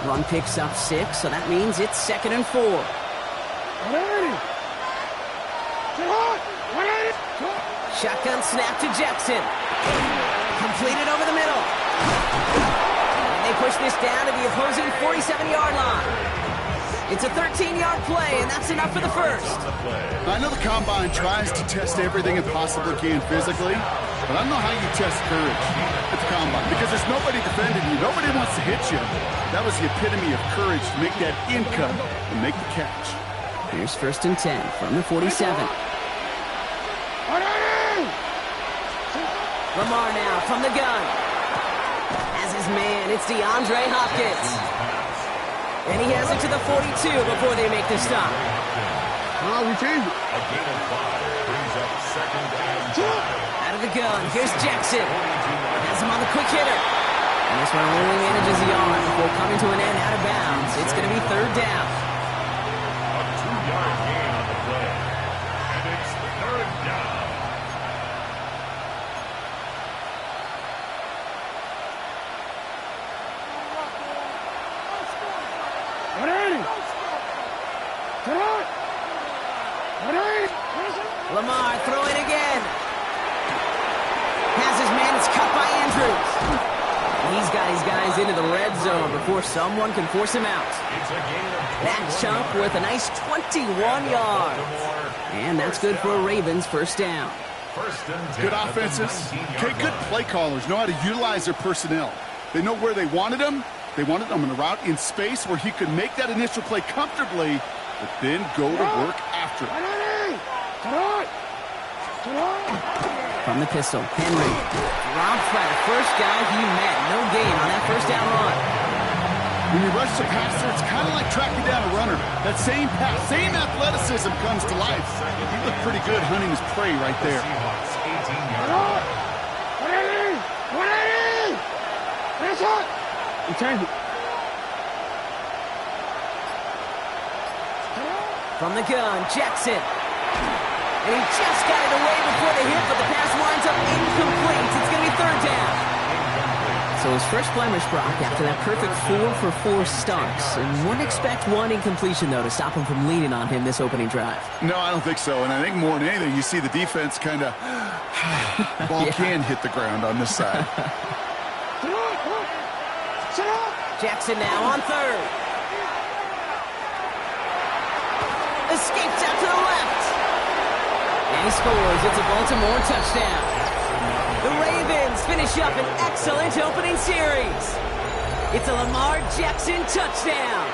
Run picks up 6, so that means it's 2nd and 4. Shotgun snap to Jackson. Completed over the middle. And they push this down to the opposing 47-yard line. It's a 13-yard play, and that's enough for the first. I know the Combine tries to test everything it possibly can physically, but I don't know how you test courage at the Combine because there's nobody defending you. Nobody wants to hit you. That was the epitome of courage to make that in cut and make the catch. Here's 1st and 10 from the 47. Lamar now from the gun. As his man, it's DeAndre Hopkins. And he has it to the 42 before they make the stop. Oh, we changed it. A gain of 5 brings up 2nd and 5. Out of the gun, here's Jackson. Has him on the quick hitter. And this one only manages the arm before coming to an end out of bounds. It's going to be 3rd down. A 2-yard gain on the play. And it's 3rd down. Lamar throwing again. Has his man. It's cut by Andrews. He's got his guys into the red zone before someone can force him out. It's a gain of That chunk with a nice 21 yards. And that's good for a Ravens 1st down. 1st and 10. Good offenses. Okay, good play callers know how to utilize their personnel. They know where they wanted them. They wanted them on a route in space where he could make that initial play comfortably, but then go to work after it. From the pistol, Henry dropped by the first guy he met. No gain on that 1st down run. When you rush the passer, it's kind of like tracking down a runner. That same pass, same athleticism comes to life. He looked pretty good hunting his prey right there. Seahawks 18-yard line. From the gun, Jackson. And he just got it away before the hit, but the pass winds up incomplete. It's going to be 3rd down. So his first blemish, Brock, after that perfect 4-for-4 starts. And wouldn't expect one incompletion, though, to stop him from leaning on him this opening drive. No, I don't think so. And I think more than anything, you see the defense kind of ball can hit the ground on this side. Jackson now on 3rd. Escapes out to the left. And he scores. It's a Baltimore touchdown. The Ravens finish up an excellent opening series. It's a Lamar Jackson touchdown.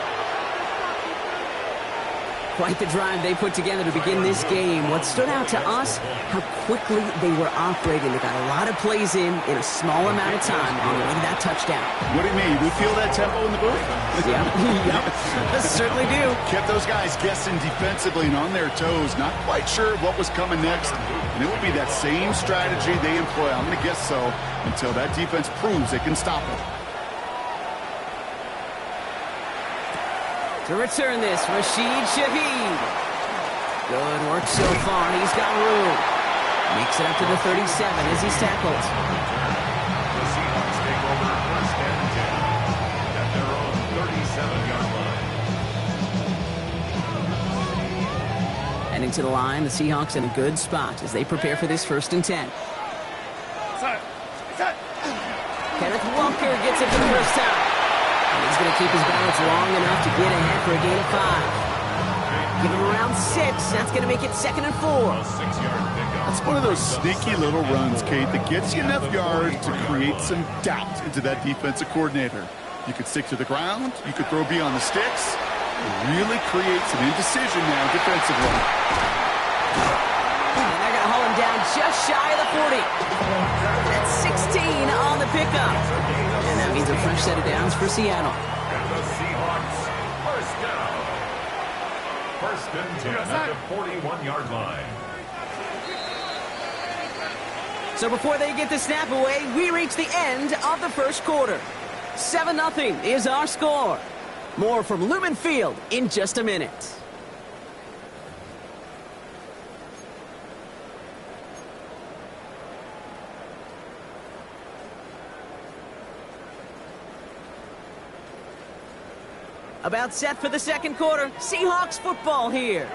Quite the drive they put together to begin this game. What stood out to us, how quickly they were operating. They got a lot of plays in a small amount of time on the way to that touchdown. What do you mean? We feel that tempo in the booth? Yep, certainly do. Kept those guys guessing defensively and on their toes, not quite sure what was coming next. And it will be that same strategy they employ, I'm going to guess so, until that defense proves they can stop it. To return this, Rashid Shaheed. Good work so far. He's got room. Makes it up to the 37 as he's tackled. The Seahawks take over 1st and 10 at their own 37-yard line. Heading to the line, the Seahawks in a good spot as they prepare for this 1st and 10. Kenneth Walker gets it for the first time. And he's going to keep his balance long enough to get ahead for a gain of 5. Give him around 6. That's going to make it 2nd and 4. A 6-yard pickup. That's one of those sneaky little runs, Kate, that gets you enough yards to create some doubt into that defensive coordinator. You could stick to the ground. You could throw beyond the sticks. It really creates an indecision now defensively. And they're going to haul him down just shy of the 40. That's 16 on the pickup. And that means a fresh set of downs for Seattle. And the Seahawks, 1st down. 1st and 10 at the 41-yard line. So before they get the snap away, we reach the end of the 1st quarter. 7-0 is our score. More from Lumen Field in just a minute. About set for the second quarter. Seahawks football here.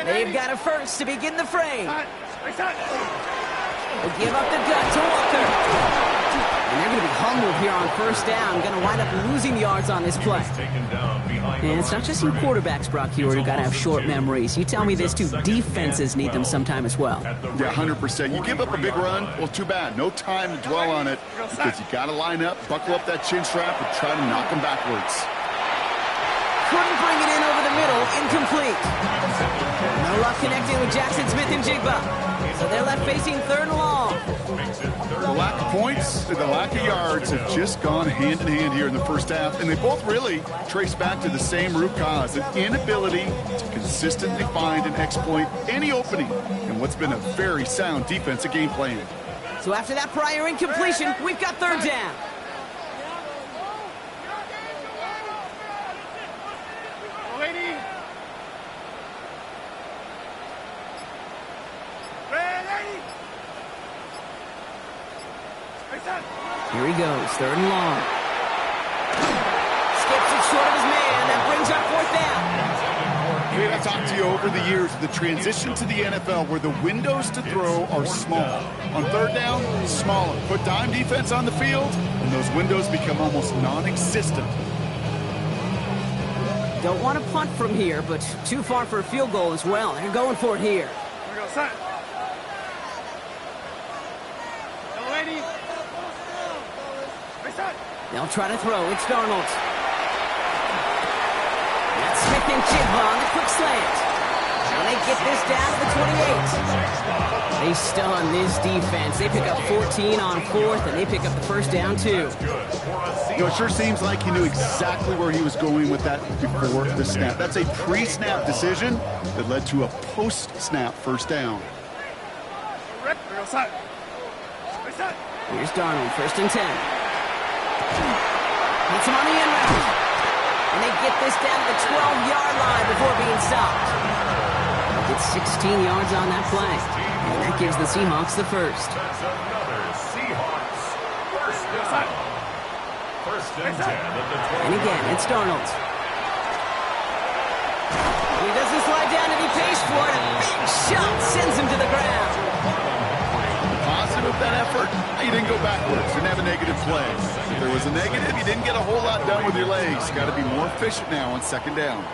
They've got a first to begin the fray. They give up the gut to Walker. And they're going to be humbled here on first down. Going to wind up losing yards on this play. And it's not just you quarterbacks, Brock Hewitt, who got to have short memories. You tell me this too. Defenses need them sometime as well. Yeah, 100%. You give up a big run, well, too bad. No time to dwell on it because you got to line up, buckle up that chin strap, and try to knock them backwards. Couldn't bring it in over the middle. Incomplete. No luck connecting with Jackson Smith and Jigba. So they're left facing third and long. The lack of points and the lack of yards have just gone hand in hand here in the first half, and they both really trace back to the same root cause, an inability to consistently find and exploit any opening in what's been a very sound defensive game plan. So after that prior incompletion, we've got third down. Here he goes, third and long. Skips it short of his man. That brings up fourth down. I've talked to you over the years, the transition to the NFL where the windows to throw are small. On third down, smaller. Put dime defense on the field, and those windows become almost non-existent. Don't want to punt from here, but too far for a field goal as well. They're going for it here. Here we go, set. They'll try to throw. It's Darnold. That's Smith and Jigba on the quick slant. And they get this down to the 28. They stun this defense. They pick up 14 on fourth, and they pick up the first down, too. You know, it sure seems like he knew exactly where he was going with that before the snap. That's a pre-snap decision that led to a post-snap first down. Here's Darnold, first and 10. Hits him on the end route. And they get this down to the 12-yard line before being stopped. They get 16 yards on that play. And that gives the Seahawks the first. That's another Seahawks first down. First and 10 at the 12. And again, it's Darnold. He doesn't slide down and he pays for it. A big shot sends him to the ground. Positive of that effort, you didn't go backwards. Didn't have a negative play. If there was a negative, you didn't get a whole lot done with your legs. Got to be more efficient now on second down.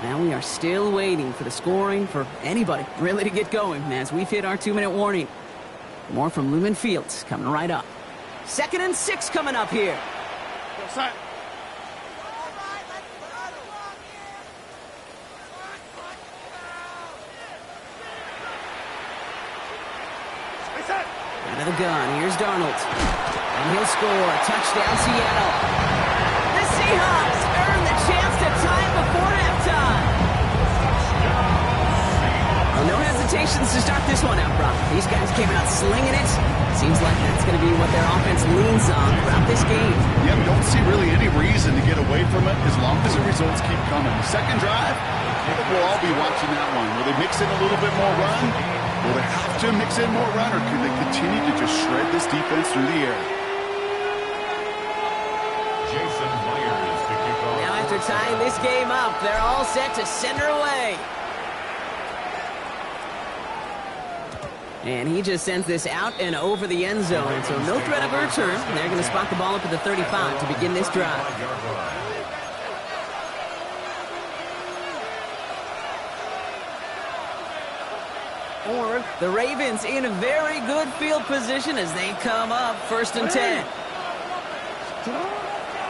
Now we are still waiting for the scoring for anybody really to get going as we've hit our 2-minute warning. More from Lumen Fields coming right up. 2nd and 6 coming up here. Out of the gun, here's Darnold. And he'll score. Touchdown, Seattle. The Seahawks earn the chance to tie it before halftime. Well, no hesitations to start this one out, Brock. These guys came out slinging it. Seems like that's going to be what their offense leans on throughout this game. Yeah, don't see really any reason to get away from it as long as the results keep coming. The second drive, I think we'll all be watching that one. Will they mix in a little bit more run? Will they have to mix in more run, or can they continue to just shred this defense through the air? Jason Myers to kick off. Now after tying this game up, they're all set to send her away. And he just sends this out and over the end zone. So no threat of a return. They're going to spot the ball up at the 35 to begin this drive. Or the Ravens in a very good field position as they come up 1st and 10.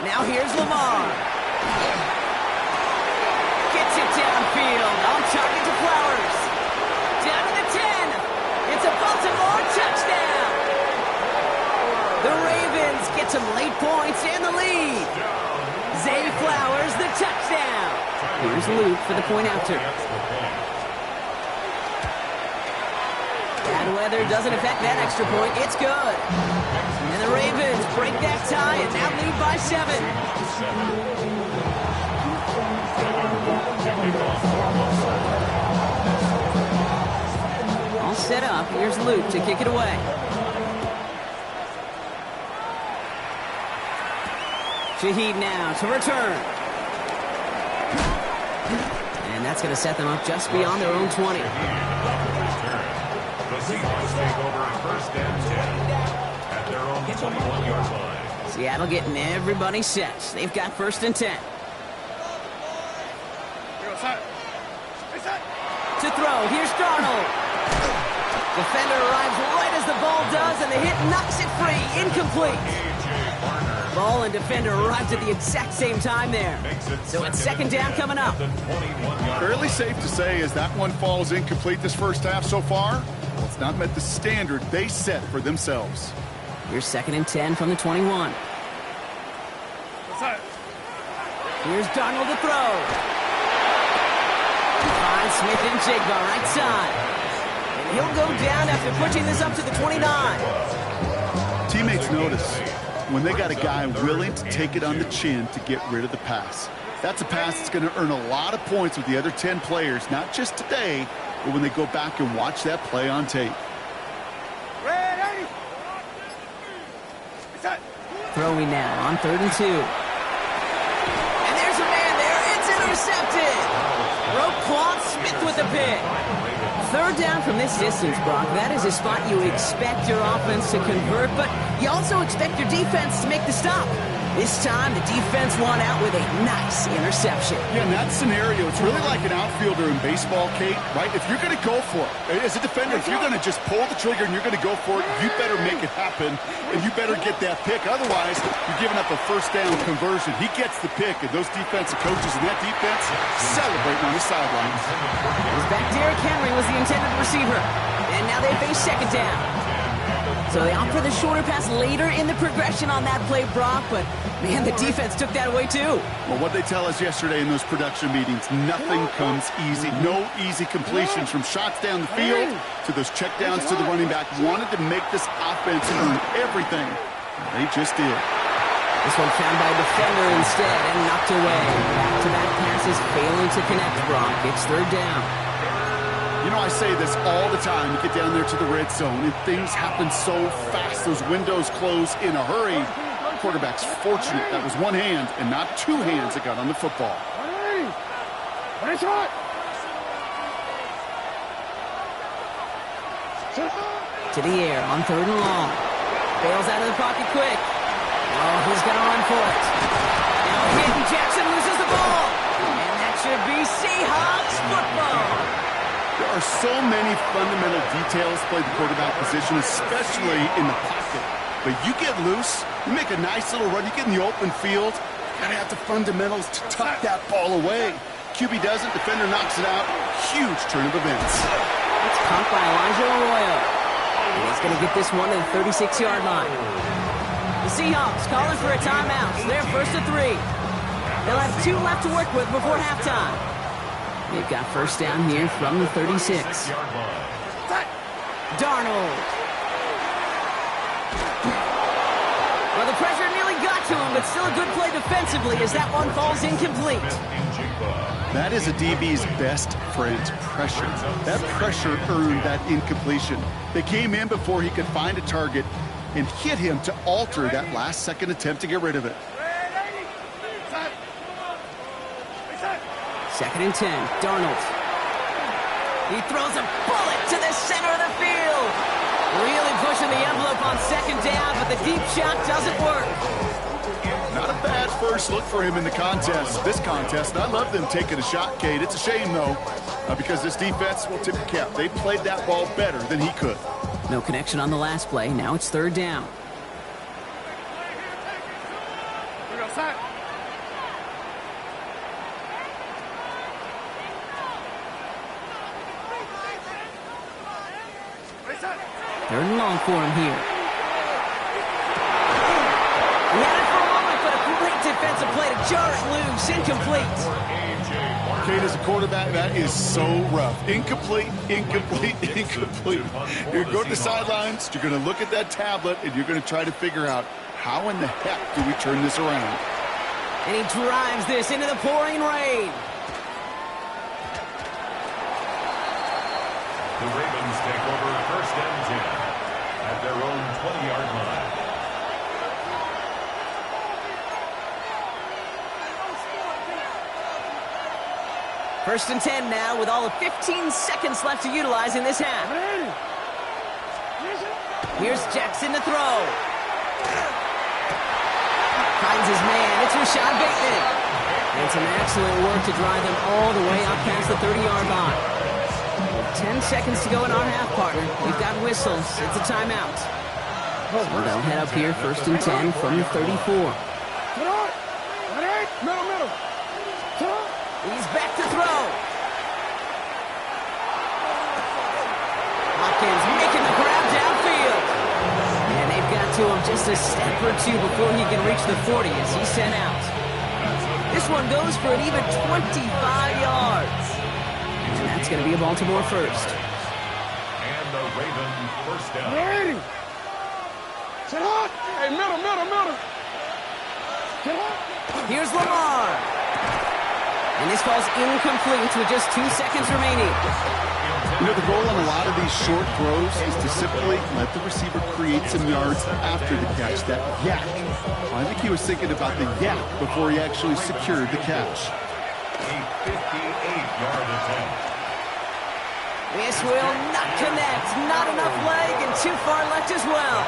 Now here's Lamar. Gets it downfield. On target to Flowers. Down to the 10. It's a Baltimore touchdown. The Ravens get some late points and the lead. Zay Flowers, the touchdown. Here's Luke for the point after. Bad weather doesn't affect that extra point. It's good. And the Ravens break that tie and now lead by 7. All set up. Here's Luke to kick it away. Shaheed now to return. And that's going to set them up just beyond their own 20. The Seahawks take over at first and 10 at their own 21-yard line. Seattle getting everybody set. They've got first and 10. To throw, here's Darnold. Defender arrives right as the ball does, and the hit knocks it free. Incomplete. Ball and defender arrived at the exact same time there. So it's second down coming up. Fairly safe to say as that one falls incomplete this first half so far, well, it's not met the standard they set for themselves. Here's second and 10 from the 21. Here's Darnold to throw. He finds Smith and Jigba right side. And he'll go down after pushing this up to the 29. Teammates notice when they got a guy willing to take it on the chin to get rid of the pass. That's a pass that's going to earn a lot of points with the other 10 players, not just today, but when they go back and watch that play on tape. Throwing now on 3rd and 2. And there's a man there. It's intercepted. Broke cloth, Smith with the pick. Third down from this distance, Brock. That is a spot you expect your offense to convert, but you also expect your defense to make the stop. This time, the defense won out with a nice interception. Yeah, in that scenario, it's really like an outfielder in baseball, Kate, right? If you're going to go for it, as a defender, if you're going to just pull the trigger and you're going to go for it, you better make it happen, and you better get that pick. Otherwise, you're giving up a first down conversion. He gets the pick, and those defensive coaches and that defense celebrating on the sidelines. It was back Derrick Henry was the intended receiver, and now they face second down. So they opt for the shorter pass later in the progression on that play, Brock, but man, the defense took that away too. Well, what they tell us yesterday in those production meetings, nothing comes easy. No easy completions from shots down the field to those checkdowns to the running back. Wanted to make this offense earn everything. They just did. This one found by a defender instead and knocked away. Back-to-back passes failing to connect, Brock. It's third down. You know, I say this all the time. You get down there to the red zone, and things happen so fast. Those windows close in a hurry. Quarterback's fortunate that was one hand and not two hands that got on the football. To the air on 3rd and long. Bails out of the pocket quick. Oh, he's going to run for it. Now Hayden Jackson loses the ball. And that should be Seahawks football. There are so many fundamental details play the quarterback position, especially in the pocket. But you get loose, you make a nice little run, you get in the open field, you gotta have the fundamentals to tuck that ball away. QB doesn't, defender knocks it out. Huge turn of events. It's caught by Elijah Arroyo. And he's going to get this one to the 36-yard line. The Seahawks calling for a timeout. So they're first to 3. They'll have 2 left to work with before halftime. They've got first down here from the 36. Darnold. Well, the pressure nearly got to him, but still a good play defensively as that one falls incomplete. That is a DB's best friend, pressure. That pressure earned that incompletion. They came in before he could find a target and hit him to alter that last-second attempt to get rid of it. Second and 10, Darnold. He throws a bullet to the center of the field. Really pushing the envelope on second down, but the deep shot doesn't work. Not a bad first look for him in the contest. This contest, I love them taking a shot, Kate. It's a shame, though, because this defense will tip the cap. They played that ball better than he could. No connection on the last play. Now it's third down. Third and long for him here. He had it for a moment, but a great defensive play to jar it loose. Incomplete. Kate, as a quarterback, that is so rough. Incomplete, incomplete, incomplete. You're going to go to the sidelines, you're going to look at that tablet, and you're going to try to figure out how in the heck do we turn this around. And he drives this into the pouring rain. The Ravens take over first and 10 at their own 20-yard line. First and 10 now with all of 15 seconds left to utilize in this half. Here's Jackson to throw. Finds his man. It's Rashad Bateman. And some excellent work to drive them all the way up past the 30-yard line. With 10 seconds to go in our half, partner. We've got whistles. It's a timeout. So they'll head up here, first and 10 from the 34. He's back to throw. Hopkins making the grab downfield. And they've got to him just a step or two before he can reach the 40 as he's sent out. This one goes for an even 25 yards. And that's going to be a Baltimore first. And the Ravens first down. Ready. Sit hot. Hey, middle. Sit hot. Here's Lamar. And this falls incomplete with just 2 seconds remaining. You know, the goal on a lot of these short throws is to simply let the receiver create some yards after the catch, that yak. I think he was thinking about the yak before he actually secured the catch. A 58-yard attempt. This will not connect. Not enough leg and too far left as well.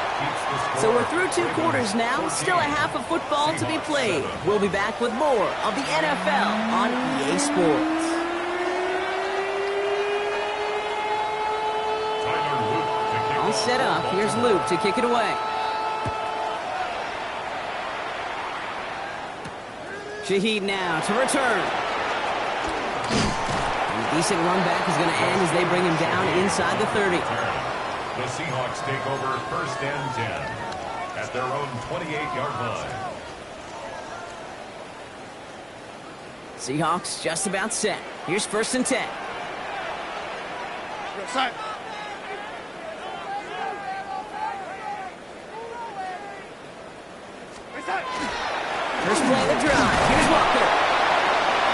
So we're through 2 quarters now. Still a half of football to be played. We'll be back with more of the NFL on EA Sports. All set up. Here's Luke to kick it away. Shaheed now to return. Decent run back is going to end as they bring him down inside the 30. The Seahawks take over first and 10 at their own 28-yard line. Seahawks just about set. Here's first and 10. First play of the drive. Here's Walker.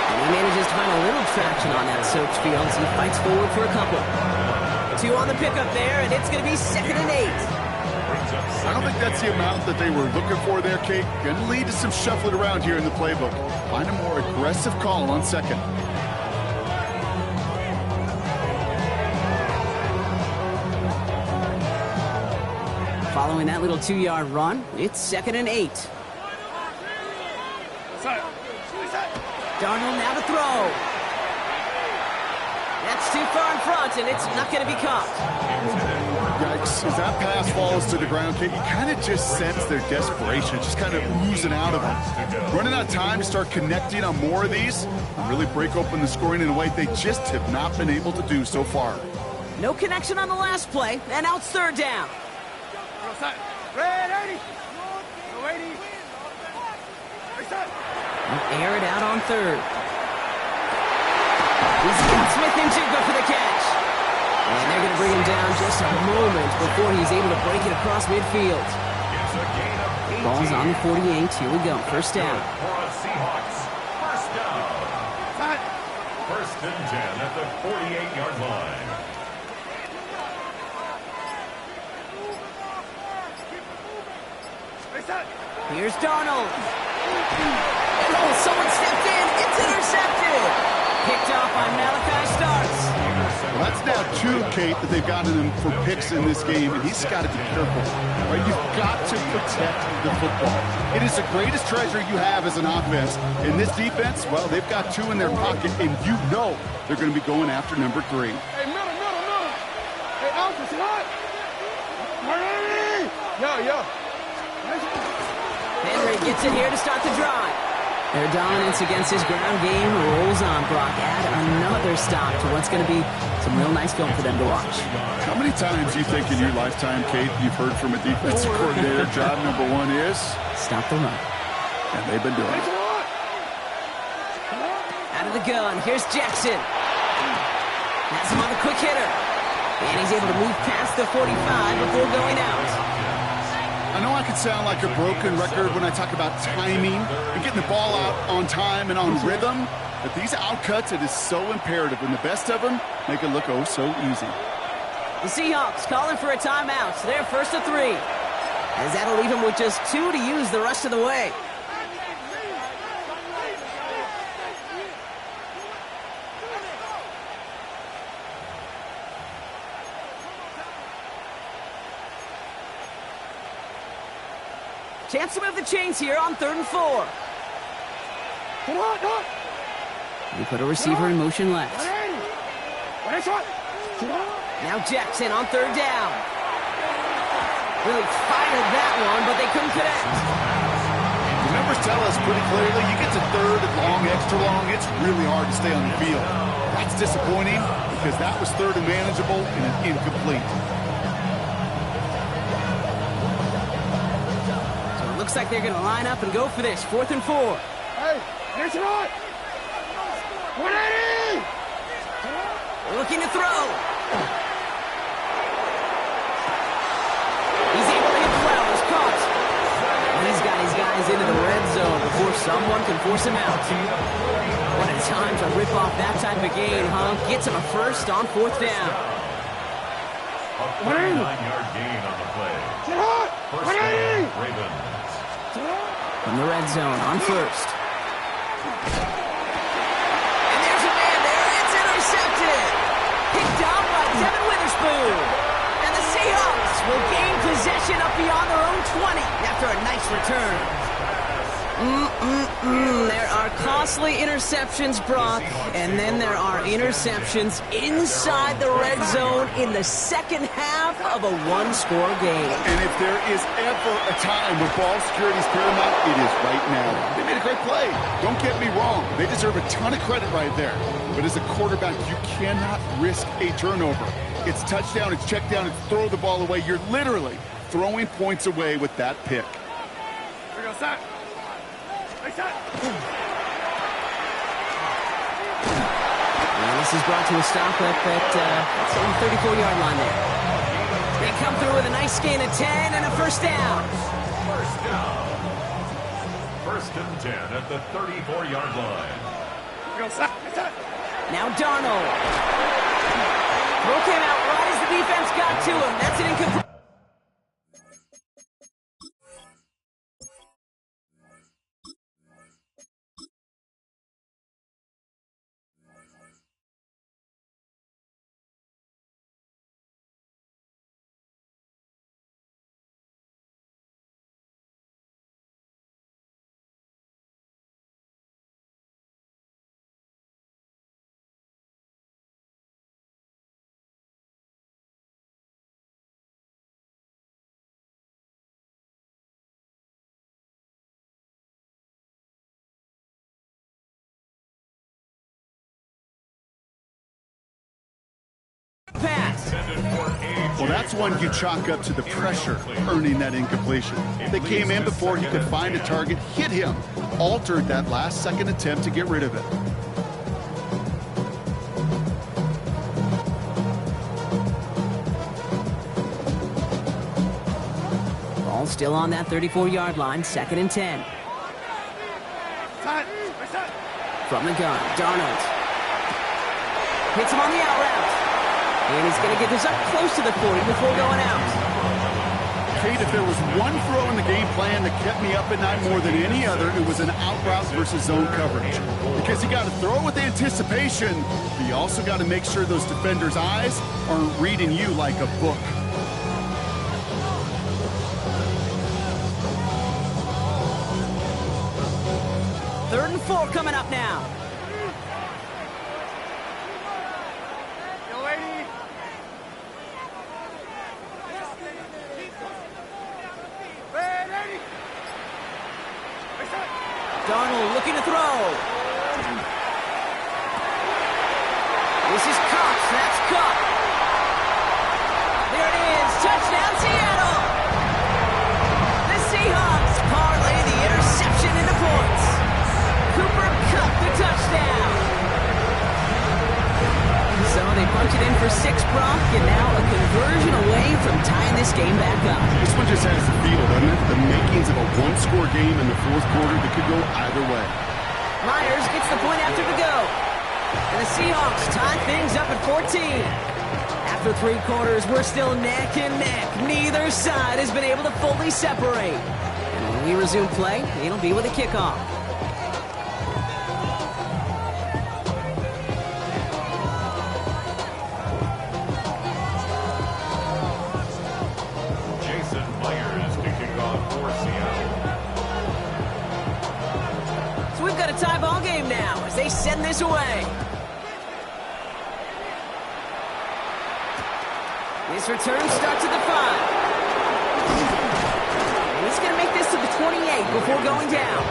And he manages to find a little traction on that soaked field as he fights forward for a couple. 2 on the pickup there, and it's going to be 2nd and 8. I don't think that's the amount that they were looking for there, Kate. Going to lead to some shuffling around here in the playbook. Find a more aggressive call on 2nd. Following that little 2-yard run, it's 2nd and 8. Darnold now to throw. That's too far in front, and it's not going to be caught. Yikes. As that pass falls to the ground, Kate, you kind of just sense their desperation, just kind of oozing out of them. Running out of time to start connecting on more of these and really break open the scoring in a way they just have not been able to do so far. No connection on the last play, and now it's 3rd down. Air it out on 3rd. He's got Smith and Jigba for the catch. And they're going to bring him down just a moment before he's able to break it across midfield. Ball's on the 48. Here we go. First down. First down. First and 10 at the 48-yard line. Here's Darnold. Oh, someone stepped in. It's intercepted. Picked off by Malachi Starks. Well, that's now 2, Kate, that they've gotten him for picks in this game, and he's got to be careful. Right? You've got to protect the football. It is the greatest treasure you have as an offense. In this defense, well, they've got 2 in their pocket, and you know they're going to be going after number 3. Hey, middle. Hey, Alpha, sit hot. Yo. Henry gets it here to start the drive. Their dominance against his ground game rolls on. Brock, add another stop to what's going to be some real nice film for them to watch. How many times do you think in your lifetime, Kate, you've heard from a defensive coordinator, job number 1 is? Stop the run. And they've been doing it. Out of the gun, here's Jackson. Has him on the quick hitter. And he's able to move past the 45 before going out. I know I could sound like a broken record when I talk about timing and getting the ball out on time and on rhythm, but these outcuts, it is so imperative, and the best of them make it look oh so easy. The Seahawks calling for a timeout. So they're first to 3. As that'll leave them with just 2 to use the rest of the way. Chance to move the chains here on 3rd and 4. Get hot, hot. We put a receiver in motion left. Now Jackson on 3rd down. Really fired that one, but they couldn't connect. The numbers tell us pretty clearly, you get to 3rd and long, extra long, it's really hard to stay on the field. That's disappointing because that was 3rd and manageable and an incomplete. So it looks like they're going to line up and go for this. 4th and 4. Hey, there's it on. 180. Looking to throw. He's able to hit Flowers. Caught. He's got his guys into the red zone before someone can force him out. What a time to rip off that type of gain, huh? Gets him a first on 4th down. A 39-yard gain on the play. Get hot. First down, Ravens. From the red zone on 1st. And there's a man there. It's intercepted. Picked off by Devin Witherspoon. And the Seahawks will gain possession up beyond their own 20 after a nice return. There are costly interceptions, Brock, and then there are interceptions inside the red zone in the second half of a one-score game. And if there is ever a time when ball security is paramount, it is right now. They made a great play. Don't get me wrong. They deserve a ton of credit right there. But as a quarterback, you cannot risk a turnover. It's touchdown, it's check down, it's throw the ball away. You're literally throwing points away with that pick. Here we go, Sack. Hey, Sack. Well, this is brought to a stop up at the 34-yard line there. They come through with a nice gain of 10 and a first down. First down. 1st and 10 at the 34-yard line. Here we go, Sack. Hey, Sack. Now Darnold. Throw came out right as the defense got to him. That's an incomplete. Pass. Well, that's one you chalk up to the pressure earning that incompletion. They came in before he could find a target, hit him, altered that last-second attempt to get rid of it. Ball still on that 34-yard line, 2nd and 10. Sack. Hey, Sack. From the gun, Darnold. Hits him on the out route. And he's going to get this up close to the 40 before going out. Kate, if there was one throw in the game plan that kept me up at night more than any other, it was an out route versus zone coverage. Because you got to throw with anticipation, but you also got to make sure those defenders' eyes aren't reading you like a book. Third and 4 coming up now. Yo, lady. Darnold looking to throw. This is Cox. That's Cox. There it is. Touchdown, Seattle. The Seahawks parlay the interception into points. Cooper Kupp the touchdown. So they punch it in for 6, Brock, and now a conversion away from tying this game back up. This one just has the feel, doesn't it? The makings of a one-score game in the 4th quarter that could go either way. Myers gets the point after the go. And the Seahawks tie things up at 14. After 3 quarters, we're still neck and neck. Neither side has been able to fully separate. And when we resume play, it'll be with a kickoff. Jason Myers to kick off for Seattle. tie ball game now as they send this away. This return starts at the 5. And he's going to make this to the 28 before going down.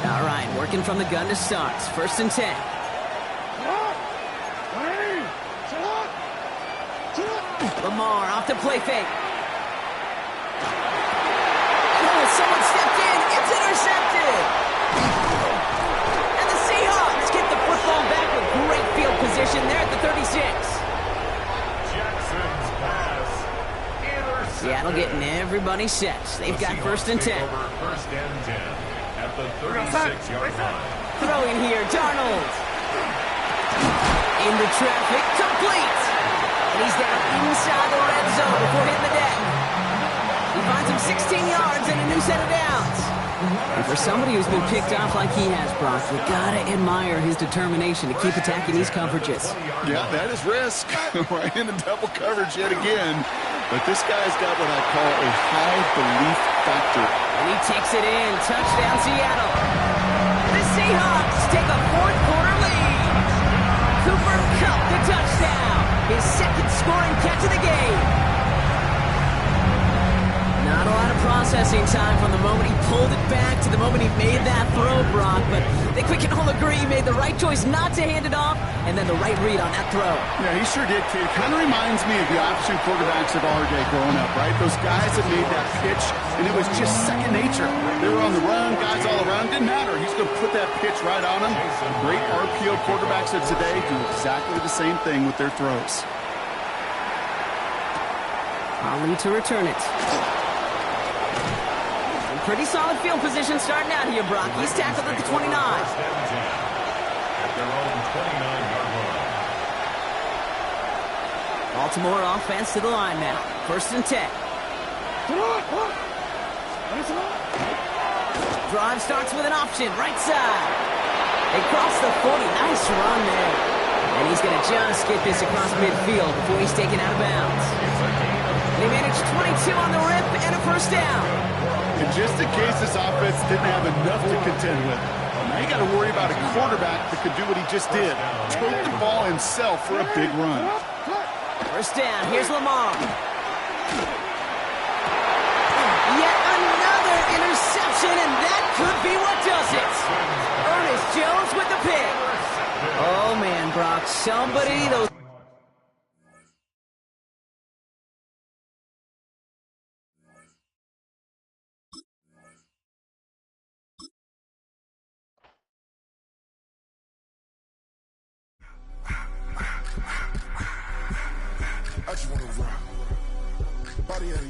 All right, working from the gun to start. 1st and 10. Lamar off the play fake. Oh, someone stepped in. It's intercepted. And the Seahawks get the football back with great field position there at the 36. Jackson's pass. Intercepted. Seattle getting everybody set. They've got 1st and 10. First and 10 at the 36-yard line. Throwing here, Darnold. Into traffic, complete. And he's down inside the red zone before hitting the deck. He finds him 16 yards and a new set of downs. And for somebody who's been picked off like he has, Brock, you gotta admire his determination to keep attacking these coverages. Yeah, that is risk. Right into double coverage yet again. But this guy's got what I call a high belief factor. And he takes it in. Touchdown, Seattle. The Seahawks take a 4th quarter lead. Cooper Kupp, the touchdown. His 2nd scoring catch of the game. Not a lot of processing time from the moment he pulled it back to the moment he made that throw, Brock. But I think we can all agree he made the right choice not to hand it off, and then the right read on that throw. Yeah, he sure did, kid. Kind of reminds me of the option quarterbacks of our day growing up, right? Those guys that made that pitch, and it was just second nature. They were on the run, guys all around. Didn't matter. He's going to put that pitch right on them. Great RPO quarterbacks of today do exactly the same thing with their throws. Ali to return it. Pretty solid field position starting out here, Brock. He's tackled at the 29. At their own 29-yard line. Baltimore offense to the line now. 1st and 10. Drive starts with an option, right side. They cross the 40. Nice run there. And he's going to just get this across midfield before he's taken out of bounds. They managed 22 on the rip and a 1st down. And just in case this offense didn't have enough to contend with, now you got to worry about a quarterback that could do what he just did. Tote the ball himself for a big run. 1st down. Here's Lamar. Yet another interception, and that could be what does it. Ernest Jones with the pick. Oh, man, Brock. Somebody, those... I just wanna rock. Body of the